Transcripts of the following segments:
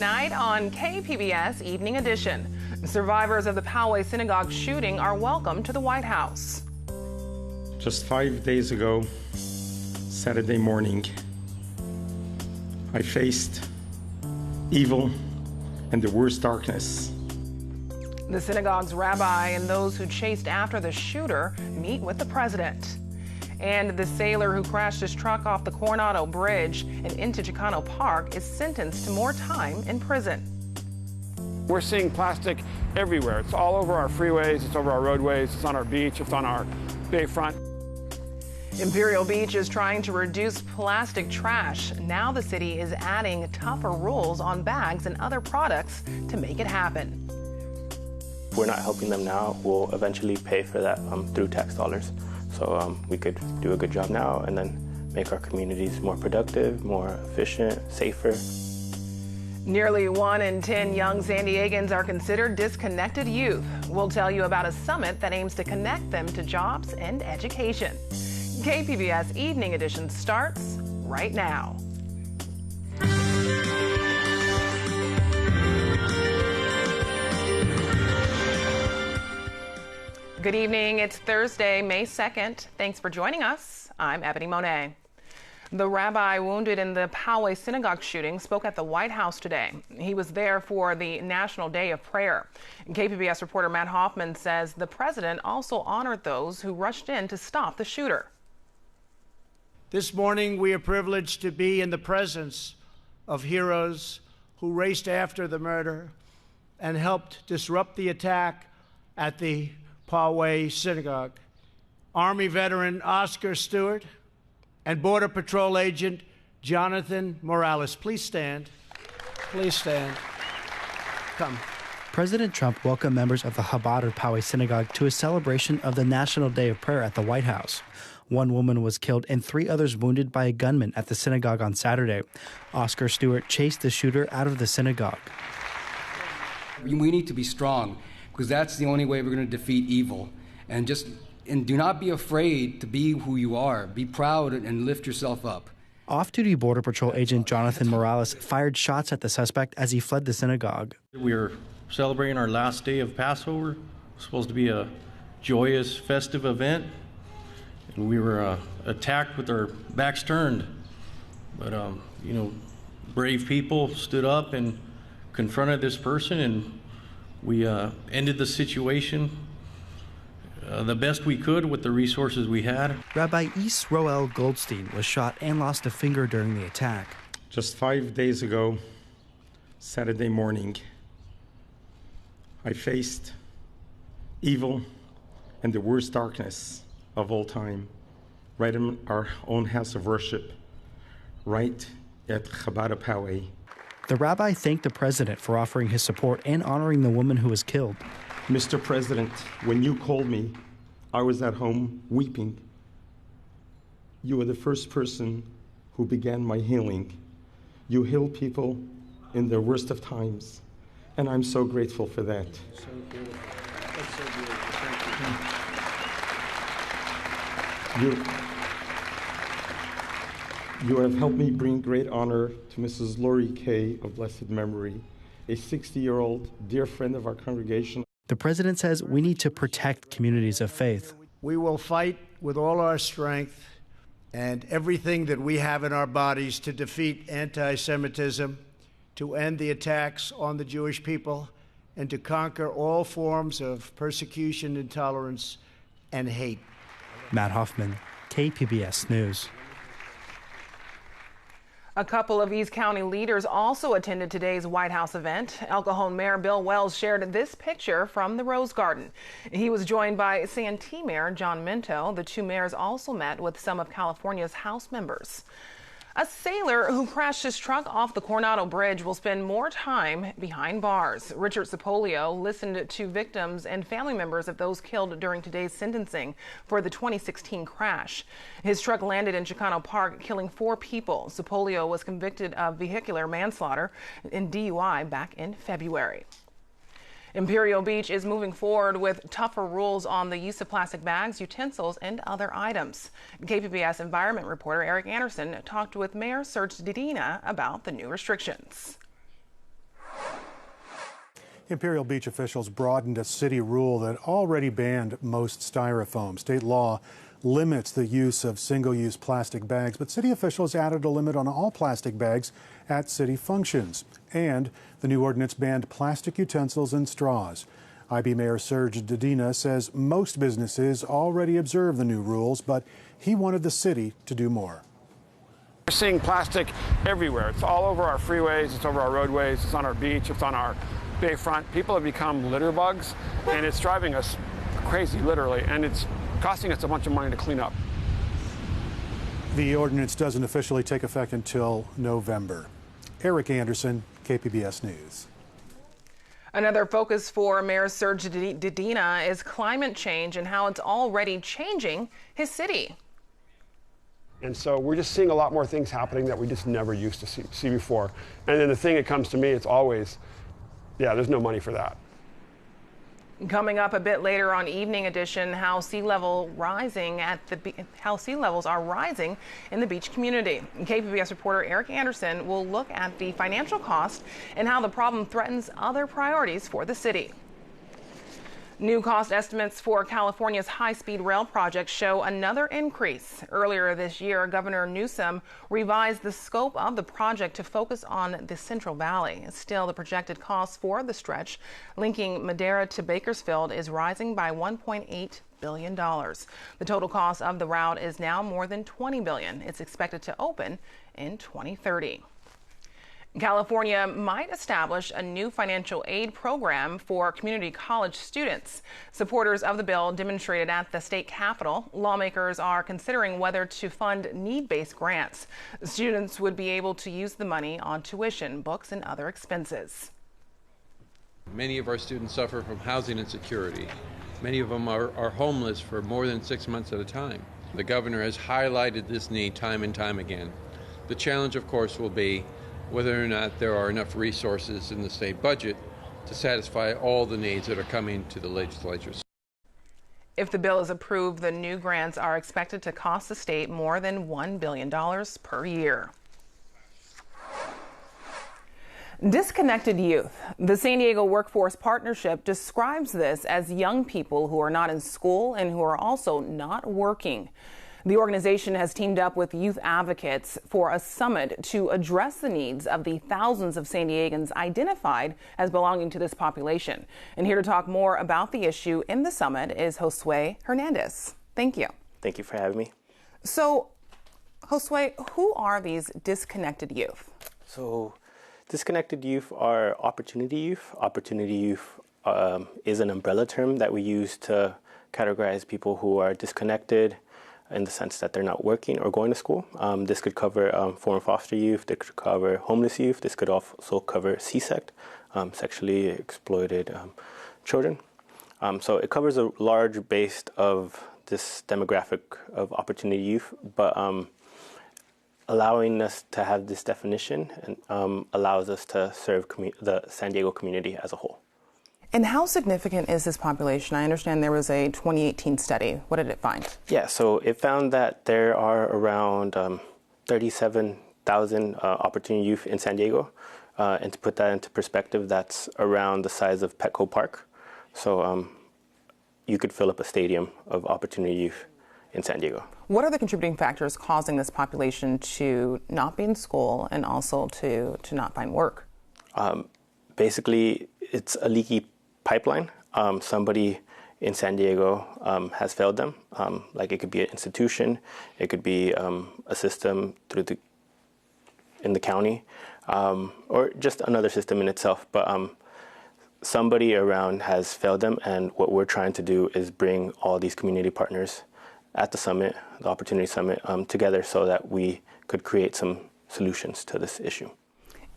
weeknight on KPBS Evening Edition. Survivors of the Poway Synagogue shooting are welcome to the White House. Just 5 days ago, Saturday morning, I faced evil and the worst darkness. The synagogue's rabbi and those who chased after the shooter meet with the president. And the sailor who crashed his truck off the Coronado Bridge and into Chicano Park is sentenced to more time in prison. We're seeing plastic everywhere. It's all over our freeways, it's over our roadways, it's on our beach, it's on our bayfront. Imperial Beach is trying to reduce plastic trash. Now the city is adding tougher rules on bags and other products to make it happen. If we're not helping them now, we'll eventually pay for that through tax dollars. So we could do a good job now and then make our communities more productive, more efficient, safer. Nearly 1 in 10 young San Diegans are considered disconnected youth. We'll tell you about a summit that aims to connect them to jobs and education. KPBS Evening Edition starts right now. Good evening. It's Thursday, May 2nd. Thanks for joining us. I'm Ebony Monet. The rabbi wounded in the Poway Synagogue shooting spoke at the White House today. He was there for the National Day of Prayer. KPBS reporter Matt Hoffman says the president also honored those who rushed in to stop the shooter. This morning, we are privileged to be in the presence of heroes who raced after the murder and helped disrupt the attack at the Poway Synagogue. Army veteran Oscar Stewart and Border Patrol agent Jonathan Morales. Please stand. Please stand. Come. President Trump welcomed members of the Chabad of Poway Synagogue to a celebration of the National Day of Prayer at the White House. One woman was killed and 3 others wounded by a gunman at the synagogue on Saturday. Oscar Stewart chased the shooter out of the synagogue. We need to be strong, because that's the only way we're going to defeat evil. And do not be afraid to be who you are. Be proud and lift yourself up. Off-duty Border Patrol agent Jonathan Morales fired shots at the suspect as he fled the synagogue. We are celebrating our last day of Passover. It's supposed to be a joyous, festive event. And we were attacked with our backs turned. But, brave people stood up and confronted this person, and we ended the situation the best we could with the resources we had. Rabbi Is Roel Goldstein was shot and lost a finger during the attack. Just 5 days ago, Saturday morning, I faced evil and the worst darkness of all time, right in our own house of worship, right at Chabad Poway. The rabbi thanked the president for offering his support and honoring the woman who was killed. Mr. President, when you called me, I was at home weeping. You were the first person who began my healing. You heal people in the worst of times, and I'm so grateful for that. So good. That's so good. Thank You have helped me bring great honor to Mrs. Lori Kay of blessed memory, a 60-year-old dear friend of our congregation. The president says we need to protect communities of faith. We will fight with all our strength and everything that we have in our bodies to defeat anti-Semitism, to end the attacks on the Jewish people, and to conquer all forms of persecution, intolerance, and hate. Matt Hoffman, KPBS News. A couple of East County leaders also attended today's White House event. El Cajon Mayor Bill Wells shared this picture from the Rose Garden. He was joined by Santee Mayor John Minto. The two mayors also met with some of California's House members. A sailor who crashed his truck off the Coronado Bridge will spend more time behind bars. Richard Cipollio listened to victims and family members of those killed during today's sentencing for the 2016 crash. His truck landed in Chicano Park, killing 4 people. Cipollio was convicted of vehicular manslaughter and DUI back in February. Imperial Beach is moving forward with tougher rules on the use of plastic bags, utensils, and other items. KPBS environment reporter Eric Anderson talked with Mayor Serge Dedina about the new restrictions. Imperial Beach officials broadened a city rule that already banned most styrofoam. State law limits the use of single-use plastic bags, but city officials added a limit on all plastic bags at city functions. And the new ordinance banned plastic utensils and straws. IB Mayor Serge Dedina says most businesses already observe the new rules, but he wanted the city to do more. We're seeing plastic everywhere. It's all over our freeways, it's over our roadways, it's on our beach, it's on our bayfront. People have become litter bugs, and it's driving us crazy, literally, and it's costing us a bunch of money to clean up. The ordinance doesn't officially take effect until November. Eric Anderson, KPBS News. Another focus for Mayor Serge Dedina is climate change and how it's already changing his city. And so we're just seeing a lot more things happening that we just never used to see before. And then the thing that comes to me, it's always, yeah, there's no money for that. Coming up a bit later on Evening Edition, how sea levels are rising in the beach community. KPBS reporter Eric Anderson will look at the financial cost and how the problem threatens other priorities for the city. New cost estimates for California's high-speed rail project show another increase. Earlier this year, Governor Newsom revised the scope of the project to focus on the Central Valley. Still, the projected cost for the stretch linking Madera to Bakersfield is rising by $1.8 billion. The total cost of the route is now more than $20 billion. It's expected to open in 2030. California might establish a new financial aid program for community college students. Supporters of the bill demonstrated at the state capitol. Lawmakers are considering whether to fund need-based grants. Students would be able to use the money on tuition, books, and other expenses. Many of our students suffer from housing insecurity. Many of them are homeless for more than 6 months at a time. The governor has highlighted this need time and time again. The challenge, of course, will be whether or not there are enough resources in the state budget to satisfy all the needs that are coming to the legislature. If the bill is approved, the new grants are expected to cost the state more than $1 billion per year. Disconnected youth. The San Diego Workforce Partnership describes this as young people who are not in school and who are also not working. The organization has teamed up with youth advocates for a summit to address the needs of the thousands of San Diegans identified as belonging to this population. And here to talk more about the issue in the summit is Josue Hernandez. Thank you. Thank you for having me. So, Josue, who are these disconnected youth? So, disconnected youth are opportunity youth. Opportunity youth is an umbrella term that we use to categorize people who are disconnected in the sense that they're not working or going to school. This could cover foreign foster youth, this could cover homeless youth, this could also cover CSEC, sexually exploited children. So it covers a large base of this demographic of opportunity youth, but allowing us to have this definition and allows us to serve the San Diego community as a whole. And how significant is this population? I understand there was a 2018 study. What did it find? Yeah, so it found that there are around 37,000 opportunity youth in San Diego. And to put that into perspective, that's around the size of Petco Park. So you could fill up a stadium of opportunity youth in San Diego. What are the contributing factors causing this population to not be in school and also to not find work? Basically, it's a leaky pipeline. Somebody in San Diego has failed them. Like it could be an institution, it could be a system in the county, or just another system in itself. But somebody around has failed them, and what we're trying to do is bring all these community partners at the summit, the Opportunity Summit, together so that we could create some solutions to this issue.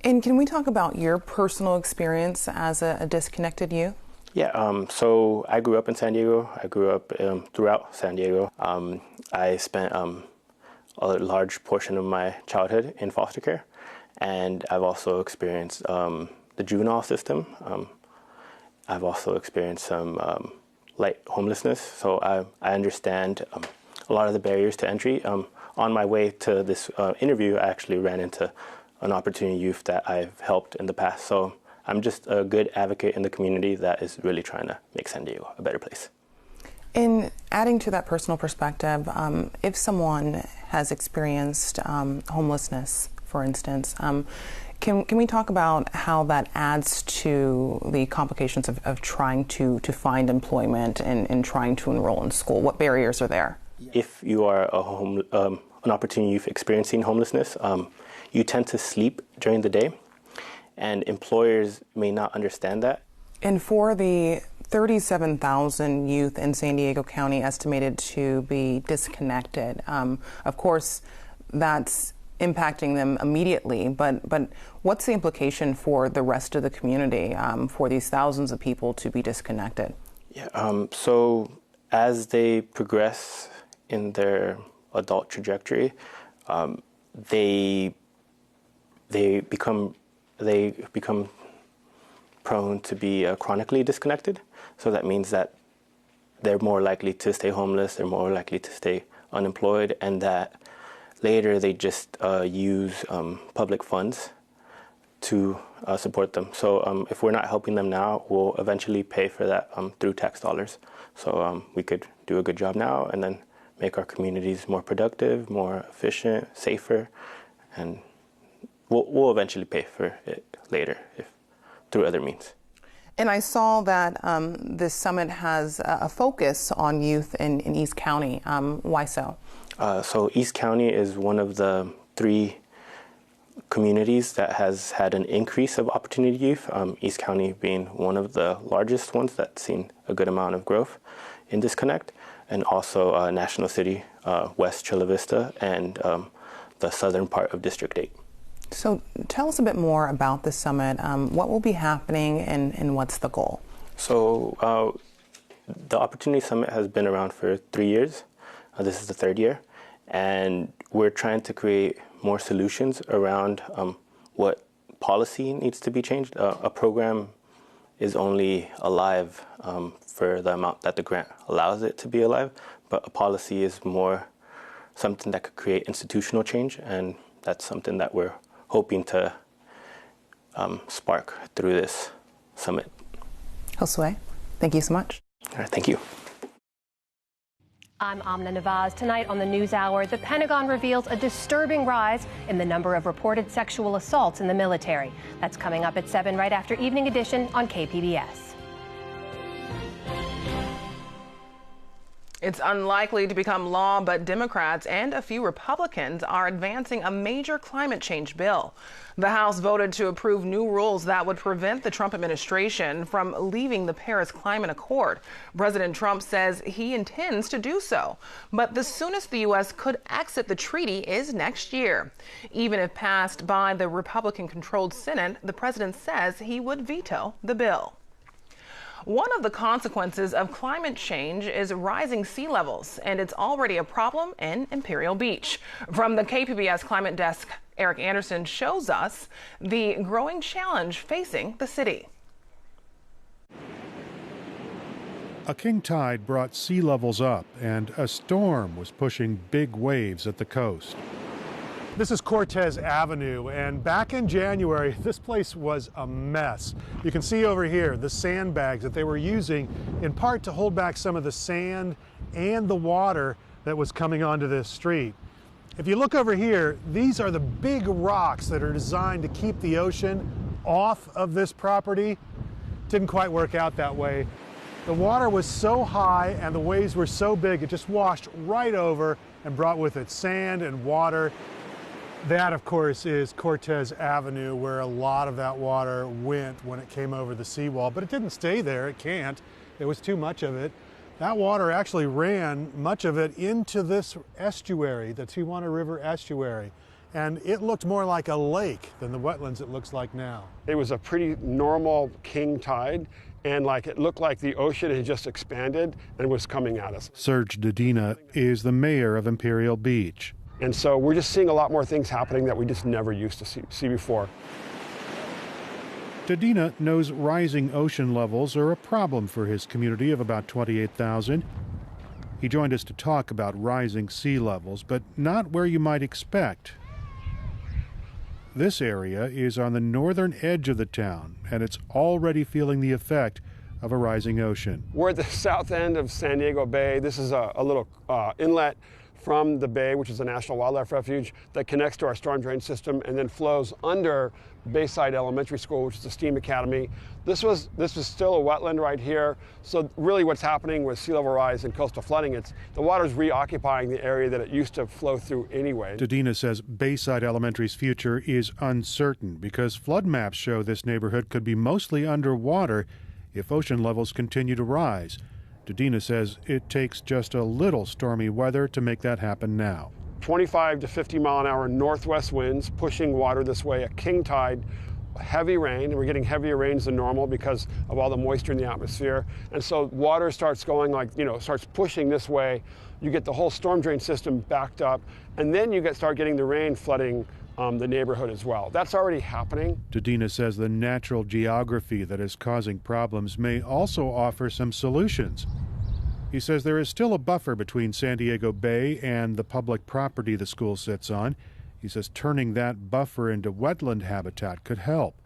And can we talk about your personal experience as a disconnected youth? Yeah, so I grew up in San Diego. I grew up throughout San Diego. I spent a large portion of my childhood in foster care, and I've also experienced the juvenile system. I've also experienced some light homelessness, so I understand a lot of the barriers to entry. On my way to this interview, I actually ran into an opportunity youth that I've helped in the past, so I'm just a good advocate in the community that is really trying to make San Diego a better place. In adding to that personal perspective, if someone has experienced homelessness, for instance, can we talk about how that adds to the complications of trying to find employment and trying to enroll in school? What barriers are there? If you are an opportunity youth experiencing homelessness, you tend to sleep during the day, and employers may not understand that. And for the 37,000 youth in San Diego County estimated to be disconnected, of course, that's impacting them immediately, but what's the implication for the rest of the community, for these thousands of people to be disconnected? Yeah, so as they progress in their adult trajectory, they become prone to be chronically disconnected. So that means that they're more likely to stay homeless, they're more likely to stay unemployed, and that later they just use public funds to support them. So if we're not helping them now, we'll eventually pay for that through tax dollars. So we could do a good job now and then make our communities more productive, more efficient, safer, and we'll eventually pay for it later through other means. And I saw that this summit has a focus on youth in East County. Why so? So East County is one of the 3 communities that has had an increase of opportunity youth, East County being one of the largest ones that's seen a good amount of growth in disconnect, and also National City, West Chula Vista, and the southern part of District 8. So tell us a bit more about the summit. What will be happening and what's the goal? So the Opportunity Summit has been around for 3 years. This is the 3rd year. And we're trying to create more solutions around what policy needs to be changed. A program is only alive for the amount that the grant allows it to be alive, but a policy is more something that could create institutional change, and that's something that we're hoping to spark through this summit. Josue, thank you so much. All right, thank you. I'm Amna Nawaz. Tonight on the NewsHour, the Pentagon reveals a disturbing rise in the number of reported sexual assaults in the military. That's coming up at 7 right after Evening Edition on KPBS. It's unlikely to become law, but Democrats and a few Republicans are advancing a major climate change bill. The House voted to approve new rules that would prevent the Trump administration from leaving the Paris Climate Accord. President Trump says he intends to do so, but the soonest the U.S. could exit the treaty is next year. Even if passed by the Republican-controlled Senate, the president says he would veto the bill. One of the consequences of climate change is rising sea levels, and it's already a problem in Imperial Beach. From the KPBS Climate Desk, Eric Anderson shows us the growing challenge facing the city. A king tide brought sea levels up, and a storm was pushing big waves at the coast. This is Cortez Avenue, and back in January, this place was a mess. You can see over here the sandbags that they were using in part to hold back some of the sand and the water that was coming onto this street. If you look over here, these are the big rocks that are designed to keep the ocean off of this property. Didn't quite work out that way. The water was so high and the waves were so big, it just washed right over and brought with it sand and water. That, of course, is Cortez Avenue, where a lot of that water went when it came over the seawall. But it didn't stay there. It can't. There was too much of it. That water actually ran, much of it, into this estuary, the Tijuana River estuary. And it looked more like a lake than the wetlands it looks like now. It was a pretty normal king tide, and it looked like the ocean had just expanded and was coming at us. Serge Dedina is the mayor of Imperial Beach. And so we're just seeing a lot more things happening that we just never used to see before. Dedina knows rising ocean levels are a problem for his community of about 28,000. He joined us to talk about rising sea levels, but not where you might expect. This area is on the northern edge of the town, and it's already feeling the effect of a rising ocean. We're at the south end of San Diego Bay. This is a little inlet from the bay, which is a National Wildlife Refuge, that connects to our storm drain system and then flows under Bayside Elementary School, which is a STEAM academy. This was still a wetland right here. So really what's happening with sea level rise and coastal flooding, the water's reoccupying the area that it used to flow through anyway. Dedina says Bayside Elementary's future is uncertain because flood maps show this neighborhood could be mostly underwater if ocean levels continue to rise. Dedina says it takes just a little stormy weather to make that happen now. 25 to 50 mile an hour northwest winds pushing water this way, a king tide, heavy rain, and we're getting heavier rains than normal because of all the moisture in the atmosphere. And so water starts going starts pushing this way. You get the whole storm drain system backed up, and then you start getting the rain flooding the neighborhood as well. That's already happening. Dedina says the natural geography that is causing problems may also offer some solutions. He says there is still a buffer between San Diego Bay and the public property the school sits on. He says turning that buffer into wetland habitat could help.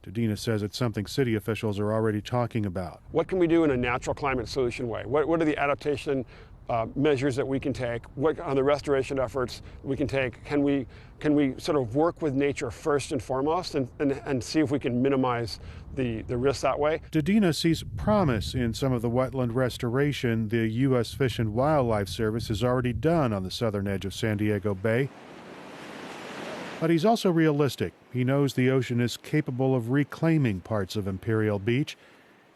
Dedina says it's something city officials are already talking about. What can we do in a natural climate solution way? What are the adaptation measures that we can take? What are the restoration efforts we can take? Can we sort of work with nature first and foremost and see if we can minimize the risk that way? Dedina sees promise in some of the wetland restoration the U.S. Fish and Wildlife Service has already done on the southern edge of San Diego Bay. But he's also realistic. He knows the ocean is capable of reclaiming parts of Imperial Beach,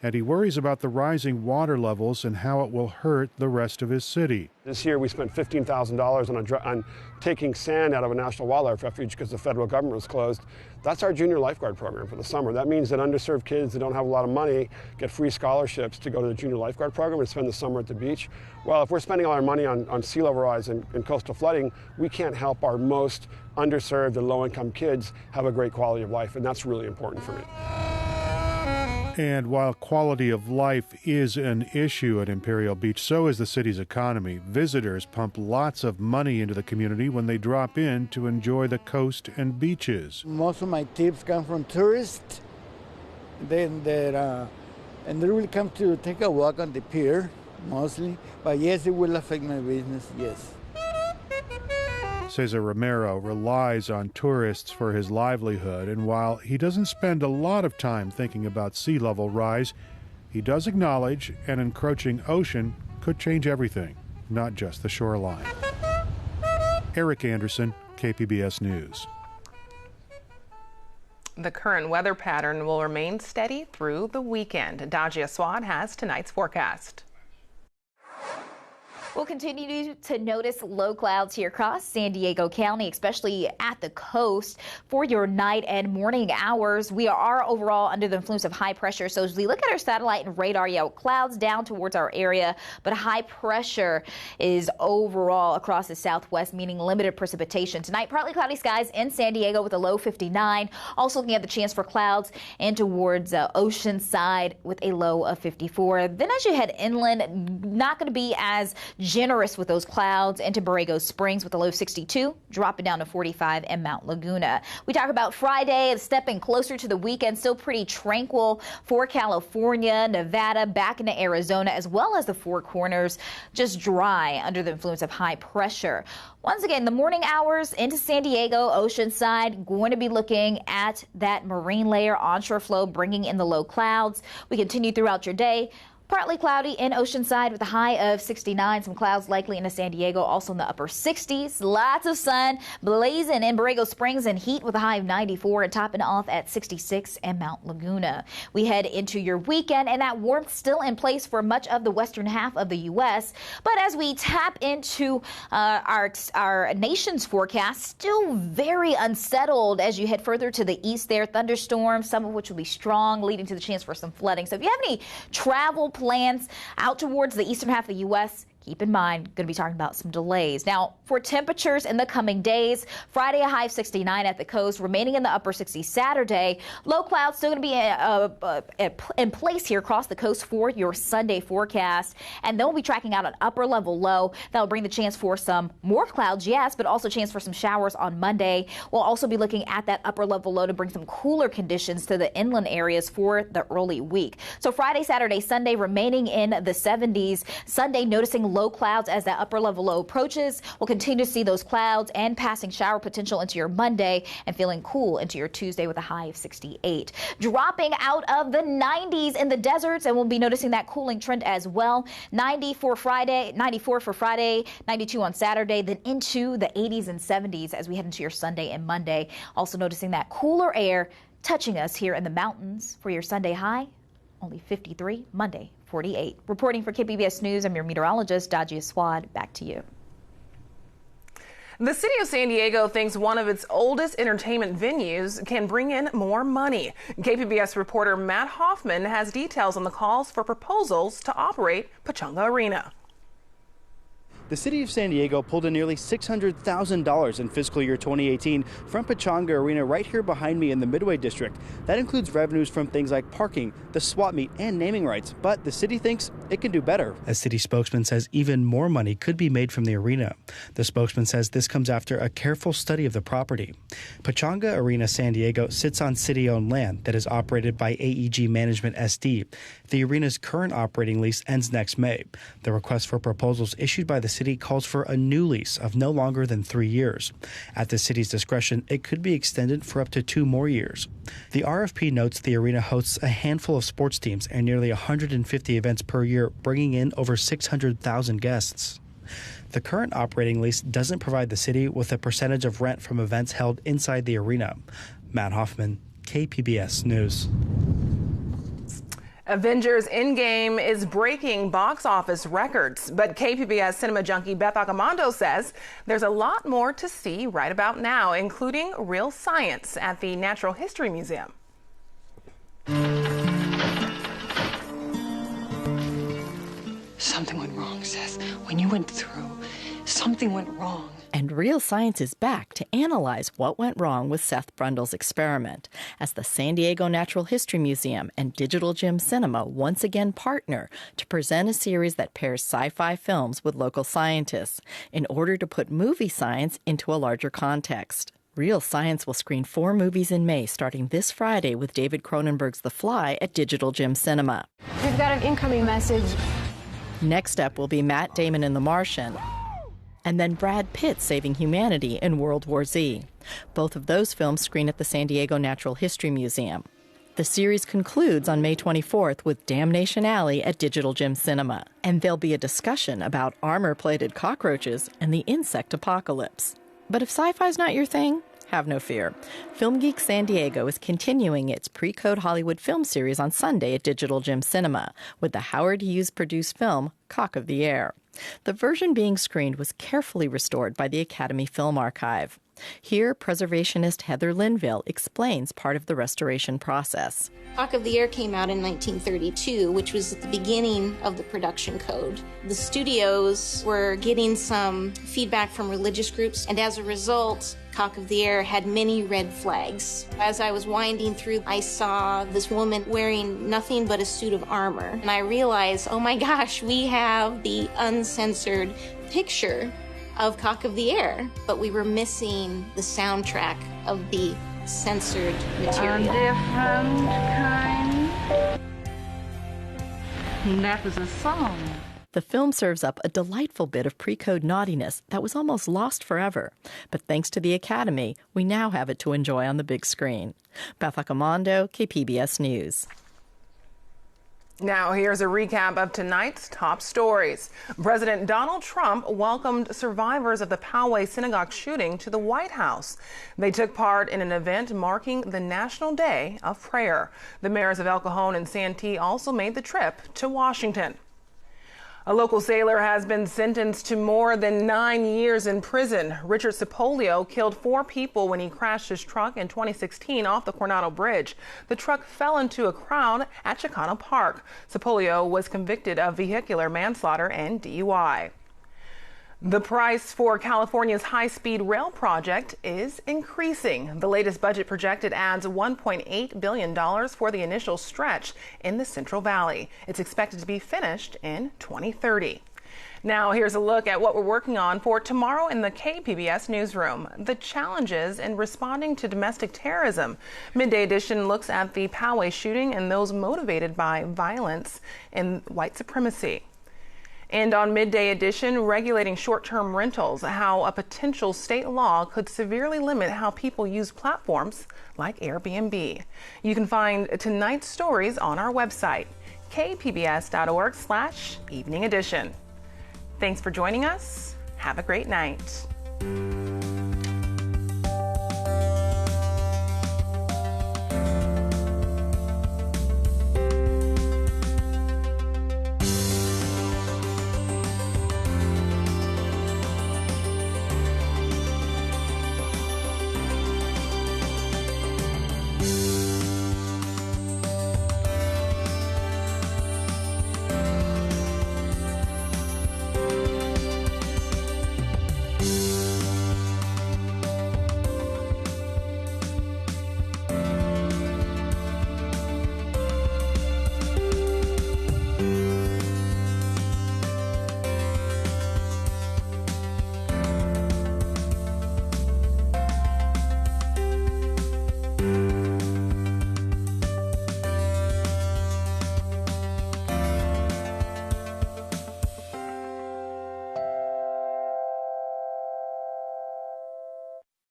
and he worries about the rising water levels and how it will hurt the rest of his city. This year we spent $15,000 on taking sand out of a National Wildlife Refuge because the federal government was closed. That's our junior lifeguard program for the summer. That means that underserved kids that don't have a lot of money get free scholarships to go to the junior lifeguard program and spend the summer at the beach. Well, if we're spending all our money on sea level rise and coastal flooding, we can't help our most underserved and low-income kids have a great quality of life, and that's really important for me. And while quality of life is an issue at Imperial Beach, so is the city's economy. Visitors pump lots of money into the community when they drop in to enjoy the coast and beaches. Most of my tips come from tourists. And they really come to take a walk on the pier, mostly. But yes, it will affect my business, yes. Cesar Romero relies on tourists for his livelihood, and while he doesn't spend a lot of time thinking about sea level rise, he does acknowledge an encroaching ocean could change everything, not just the shoreline. Eric Anderson, KPBS News. The current weather pattern will remain steady through the weekend. Dajia Swad has tonight's forecast. We'll continue to notice low clouds here across San Diego County, especially at the coast for your night and morning hours. We are overall under the influence of high pressure. So as we look at our satellite and radar, clouds down towards our area, but high pressure is overall across the southwest, meaning limited precipitation. Tonight, partly cloudy skies in San Diego with a low 59. Also looking at the chance for clouds and towards Oceanside with a low of 54. Then as you head inland, not going to be as generous with those clouds into Borrego Springs with a low 62, dropping down to 45 in Mount Laguna. We talk about Friday, stepping closer to the weekend, still pretty tranquil for California, Nevada, back into Arizona, as well as the Four Corners, just dry under the influence of high pressure. Once again, the morning hours into San Diego, Oceanside, going to be looking at that marine layer onshore flow, bringing in the low clouds. We continue throughout your day. Partly cloudy in Oceanside with a high of 69. Some clouds likely into San Diego, also in the upper 60s. Lots of sun blazing in Borrego Springs and heat with a high of 94 and topping off at 66 in Mount Laguna. We head into your weekend, and that warmth still in place for much of the western half of the U.S. But as we tap into our nation's forecast, still very unsettled as you head further to the east there. Thunderstorms, some of which will be strong, leading to the chance for some flooding. So if you have any travel plans out towards the eastern half of the U.S., Keep in mind, going to be talking about some delays. Now, for temperatures in the coming days, Friday a high of 69 at the coast, remaining in the upper 60s Saturday. Low clouds still going to be in place here across the coast for your Sunday forecast. And then we'll be tracking out an upper level low that will bring the chance for some more clouds, yes, but also chance for some showers on Monday. We'll also be looking at that upper level low to bring some cooler conditions to the inland areas for the early week. So Friday, Saturday, Sunday remaining in the 70s. Sunday noticing low clouds as that upper level low approaches. We'll continue to see those clouds and passing shower potential into your Monday and feeling cool into your Tuesday with a high of 68. Dropping out of the 90s in the deserts, and we'll be noticing that cooling trend as well. 94 for Friday, 92 on Saturday, then into the 80s and 70s as we head into your Sunday and Monday. Also noticing that cooler air touching us here in the mountains for your Sunday high, only 53, Monday 48. Reporting for KPBS News, I'm your meteorologist, Dajia Swad. Back to you. The city of San Diego thinks one of its oldest entertainment venues can bring in more money. KPBS reporter Matt Hoffman has details on the calls for proposals to operate Pechanga Arena. The city of San Diego pulled in nearly $600,000 in fiscal year 2018 from Pechanga Arena right here behind me in the Midway District. That includes revenues from things like parking, the swap meet, and naming rights. But the city thinks it can do better. A city spokesman says even more money could be made from the arena. The spokesman says this comes after a careful study of the property. Pechanga Arena San Diego sits on city-owned land that is operated by AEG Management SD. The arena's current operating lease ends next May. The request for proposals issued by the city calls for a new lease of no longer than 3 years. At the city's discretion, it could be extended for up to 2 more years. The RFP notes the arena hosts a handful of sports teams and nearly 150 events per year, bringing in over 600,000 guests. The current operating lease doesn't provide the city with a percentage of rent from events held inside the arena. Matt Hoffman, KPBS News. Avengers Endgame is breaking box office records, but KPBS cinema junkie Beth Accomando says there's a lot more to see right about now, including real science at the Natural History Museum. Something went wrong, Seth. When you went through, something went wrong. And Real Science is back to analyze what went wrong with Seth Brundle's experiment as the San Diego Natural History Museum and Digital Gym Cinema once again partner to present a series that pairs sci-fi films with local scientists in order to put movie science into a larger context. Real Science will screen 4 movies in May, starting this Friday with David Cronenberg's The Fly at Digital Gym Cinema. We've got an incoming message. Next up will be Matt Damon in The Martian, and then Brad Pitt saving humanity in World War Z. Both of those films screen at the San Diego Natural History Museum. The series concludes on May 24th with Damnation Alley at Digital Gym Cinema. And there'll be a discussion about armor-plated cockroaches and the insect apocalypse. But if sci-fi's not your thing, have no fear. Film Geek San Diego is continuing its Pre-Code Hollywood film series on Sunday at Digital Gym Cinema with the Howard Hughes-produced film Cock of the Air. The version being screened was carefully restored by the Academy Film Archive. Here, preservationist Heather Linville explains part of the restoration process. Cock of the Air came out in 1932, which was at the beginning of the production code. The studios were getting some feedback from religious groups, and as a result, Cock of the Air had many red flags. As I was winding through, I saw this woman wearing nothing but a suit of armor, and I realized, oh my gosh, we have the uncensored picture of Cock of the Air, but we were missing the soundtrack of the censored material. A different kind. That was a song. The film serves up a delightful bit of pre-code naughtiness that was almost lost forever. But thanks to the Academy, we now have it to enjoy on the big screen. Beth Accomando, KPBS News. Now, here's a recap of tonight's top stories. President Donald Trump welcomed survivors of the Poway Synagogue shooting to the White House. They took part in an event marking the National Day of Prayer. The mayors of El Cajon and Santee also made the trip to Washington. A local sailor has been sentenced to more than 9 years in prison. Richard Cipollio killed 4 people when he crashed his truck in 2016 off the Coronado Bridge. The truck fell into a crowd at Chicano Park. Cipollio was convicted of vehicular manslaughter and DUI. The price for California's high-speed rail project is increasing. The latest budget projected adds $1.8 billion for the initial stretch in the Central Valley. It's expected to be finished in 2030. Now here's a look at what we're working on for tomorrow in the KPBS newsroom. The challenges in responding to domestic terrorism. Midday Edition looks at the Poway shooting and those motivated by violence and white supremacy. And on Midday Edition, regulating short-term rentals, how a potential state law could severely limit how people use platforms like Airbnb. You can find tonight's stories on our website, kpbs.org/evening edition. Thanks for joining us. Have a great night.